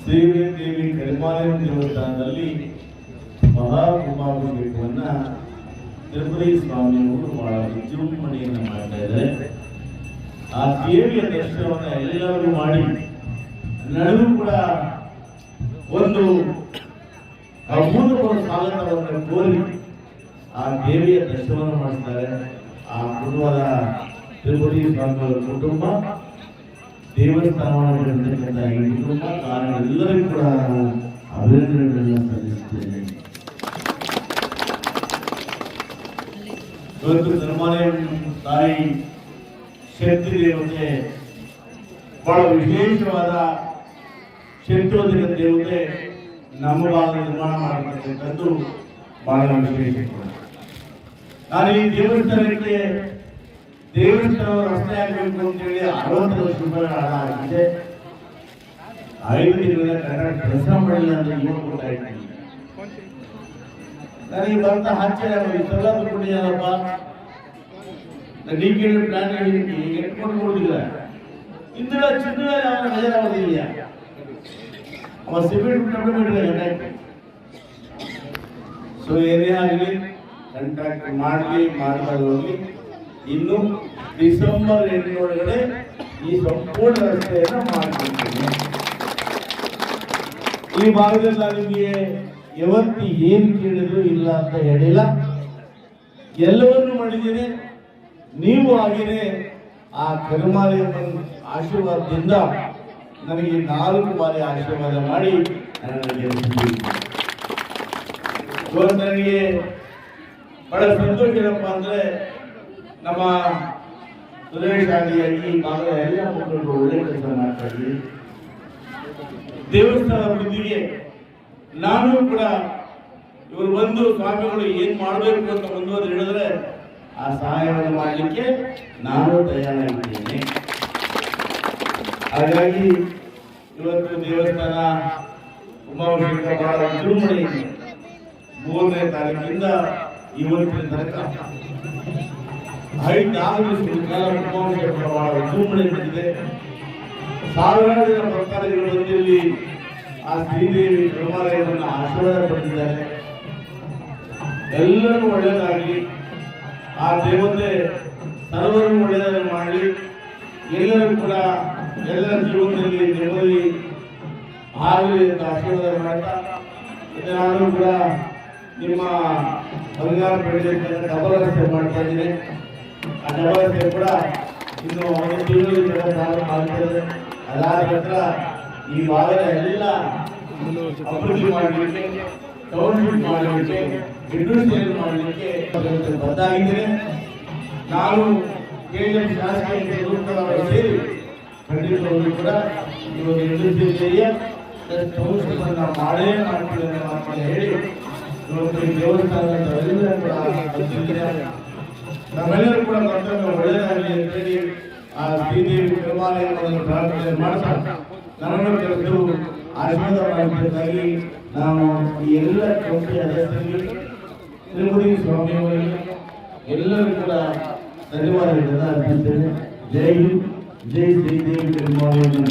ಶ್ರೀದೇವಿ ಕರಿಮಾಲಯ ದೇವಸ್ಥಾನದಲ್ಲಿ ಮಹಾಕುಂಭಾಭಿಷೇಕವನ್ನ ತಿರುಪತಿ ಸ್ವಾಮಿಯವರು ಬಹಳ ವಿಜೃಂಭಣೆಯನ್ನು ಮಾಡ್ತಾ ಇದ್ದಾರೆ. ಆ ದೇವಿಯ ದರ್ಶನವನ್ನ ಎಲ್ಲರೂ ಮಾಡಿ ನಡೆದು ಕೂಡ ಒಂದು ಅಭೂತಪೂರ್ವ ಸ್ವಾಗತವನ್ನು ಕೋರಿ ಆ ದೇವಿಯ ದರ್ಶನವನ್ನು ಮಾಡಿಸ್ತಾರೆ. ಆ ಕುಟುಂಬದ ತಿರುಪತಿ ಸ್ವಾಮಿಯವರ ಕುಟುಂಬ ದೇವಸ್ಥಾನವಾಗಿರತಕ್ಕಂಥ ಈ ಕುಟುಂಬ ಕಾರಣ ಎಲ್ಲರಿಗೂ ಕೂಡ ಅಭಿನಂದನೆಗಳನ್ನು ಸಲ್ಲಿಸುತ್ತೇನೆ. ಇವತ್ತು ಧರ್ಮಾಲಯ ತಾಯಿ ಶಕ್ತಿ ದೇವತೆ ಬಹಳ ವಿಶೇಷವಾದ ಶಕ್ತಿವಂತಿಕ ದೇವತೆ ನಮ್ಮ ಭಾಗ ನಿರ್ಮಾಣ ಮಾಡತಕ್ಕಂಥದ್ದು ಬಹಳ ವಿಶೇಷ. ನಾನು ಈ ದೇವಸ್ಥಾನಕ್ಕೆ ದೇವಸ್ಥಾನ ರಸ್ತೆ ಆಗಬೇಕು ಅಂತೇಳಿ 60 ಲಕ್ಷ ರೂಪಾಯಿ ಹಣ ಆಗಿದೆ. 5 ದಿನಗಳ ಕನ್ನಡ ಕೆಲಸ ಮಾಡಿಲ್ಲ ಅಂತ ಇವಾಗ ಗೊತ್ತಾಯ್ತು. ನನಗೆ ಬಂದ ಆಶ್ಚರ್ಯ ಇಷ್ಟೆಲ್ಲ ದುಡ್ಡಿದೆಯಲ್ಲಪ್ಪ, ಡಿಕೆಲ್ ಪ್ಲಾನ್ ಎಟ್ಕೊಂಡು ನೋಡಿಲ್ಲ ಇಂದಿನ ಚಿನ್ನ ಅವನ ಬೇಜಾರಾಗೋದಿಲ್ಲ. ಅವ ಸಿಮೆಂಟ್ ಬಿಟ್ಟು ಸೊ ಏನೇ ಆಗಲಿ ಕಾಂಟ್ರಾಕ್ಟ್ ಮಾಡಲಿ ಹೋಗಿ ಇನ್ನು ಡಿಸೆಂಬರ್ 8 ಈ ಸಂಪೂರ್ಣ ರಸ್ತೆಯನ್ನು ಮಾಡಿಕೊಡ್ತೀನಿ. ಈ ಭಾಗದಲ್ಲಿ ನಿಮಗೆ ಯಾವತ್ತು ಏನು ಕೇಳಿದ್ರು ಇಲ್ಲ ಅಂತ ಹೇಳಿಲ್ಲ, ಎಲ್ಲವನ್ನೂ ಮಾಡಿದ್ದೀನಿ. ನೀವು ಹಾಗೇನೆ ಆ ಕರಿಮಾಲಯ ಆಶೀರ್ವಾದದಿಂದ ನನಗೆ 4 ಬಾರಿ ಆಶೀರ್ವಾದ ಮಾಡಿ ನನಗೆ ಬಹಳ ಸಂತೋಷ ಏನಪ್ಪ ಅಂದ್ರೆ ನಮ್ಮ ಸುರೇಶ್ ಆಗಲಿ ಈ ಭಾಗದ ಎಲ್ಲ ಮಕ್ಕಳು ಒಳ್ಳೆ ಕೆಲಸ ಮಾಡ್ತಾ ಇದ್ದೀವಿ. ದೇವಸ್ಥಾನ ಅಭಿವೃದ್ಧಿಗೆ ನಾನು ಕೂಡ ಇವರು ಬಂದು ಸ್ವಾಮಿಗಳು ಏನ್ ಮಾಡಬೇಕು ಅಂತ ಮುಂದುವರೆದು ಹೇಳಿದ್ರೆ ಆ ಸಹಾಯವನ್ನು ಮಾಡಲಿಕ್ಕೆ ನಾನು ತಯಾರಾಗಿದ್ದೇನೆ. ಹಾಗಾಗಿ ಇವತ್ತು ದೇವಸ್ಥಾನ ಉಮಾಭಿಷೇಕ ಬಹಳ ವಿಜೃಂಭಣೆ 3ನೇ ತಾರೀಕಿಂದ ಇವತ್ತಿನ ತನಕ 5 ದಿವಸಗಳ ಕಾಲ ಉಮಾಭಿಷೇಕ ಬಹಳ ವಿಜೃಂಭಣೆ ನಡೆದಿದೆ. ಸಾವಿರಾರು ಜನ ಭಕ್ತಾದಿಗಳು ಬಂದಿಲ್ಲಿ ಆ ಶ್ರೀದೇವಿ ಕೃಪಾಲಯವನ್ನು ಆಶೀರ್ವಾದ ಪಡೆದಿದ್ದಾರೆ. ಎಲ್ಲರೂ ಒಳ್ಳೆಯದಾಗಲಿ, ಆ ದೇವತೆ ಸರ್ವರೂ ಒಳ್ಳೆಯದನ್ನು ಮಾಡಲಿ, ಎಲ್ಲರೂ ಕೂಡ ಎಲ್ಲರ ಜೀವನದಲ್ಲಿ ನೆಮ್ಮದಿ ಆಗಲಿ ಅಂತ ಆಶೀರ್ವಾದ ಮಾಡ್ತಾ ನಾನು ಕೂಡ ನಿಮ್ಮ ಬಂಗಾರ ಪಡೆಯಲಿಕ್ಕೆ ಡಬಲ್ ರಸ್ತೆ ಮಾಡ್ತಾ ಇದ್ದೀನಿ. ಆ ಡಬಲ್ ರಸ್ತೆ ಕೂಡ ಇನ್ನು 1 ತಿಂಗಳಲ್ಲಿ ಪ್ರಾರಂಭ ಆಗ್ತದೆ. ಅದಾದ ನಂತರ ಈ ಭಾಗದ ಎಲ್ಲ ಅಭಿವೃದ್ಧಿ ಮಾಡಲಿಕ್ಕೆ, ಟೌನ್ಶಿಪ್ ಮಾಡಲಿಕ್ಕೆ, ಇಂಡಸ್ಟ್ರಿಯಲ್ ಮಾಡಲಿಕ್ಕೆ ಬದ್ದಾಗಿದ್ದೇನೆ. ನಾನು ಕೆಎಂ ಶಾಸಕ ರೂಪದಲ್ಲಿ ಸೇರಿ ಖಂಡಿತವಾಗ್ಲೂ ಕೂಡ ಇವಾಗ ಇಂಡಸ್ಟ್ರಿಯಲ್ ಏರಿಯಾ ಟೌನ್ಶಿಪ್ ಅನ್ನು ಮಾಡೇ ಮಾಡ್ತೀವಿ ಅನ್ನೋ ಮಾತನ್ನು ಹೇಳಿ ಇವತ್ತು ಈ ದೇವಸ್ಥಾನದ ಎಲ್ಲರೂ ಕೂಡ ನಾವೆಲ್ಲರೂ ಕೂಡ ಮತ್ತೊಮ್ಮೆ ಒಳ್ಳೆಯದಾಗಲಿ ಅಂತೇಳಿ ಆ ಶ್ರೀದೇವಿ ಕೃಪಾಲಯವನ್ನು ಪ್ರಾರ್ಥನೆ ಮಾಡ್ತಾ ನನ್ನನ್ನು ಕರೆದು ಆಶೀರ್ವಾದ ಮಾಡಬೇಕಾಗಿ ನಾವು ಈ ಎಲ್ಲ ಕಮಿಟಿಯ ಸದಸ್ಯರಿಗೆ, ತಿರುಪತಿ ಸ್ವಾಮಿಯವರಿಗೆ ಎಲ್ಲರೂ ಕೂಡ ಧನ್ಯವಾದಗಳನ್ನು ಅರ್ಪಿಸ್ತೇನೆ. ಜೈ ಹಿಂದ್, ಜೈ ಶ್ರೀದೇವಿ ಕೃಪಾಲಯ.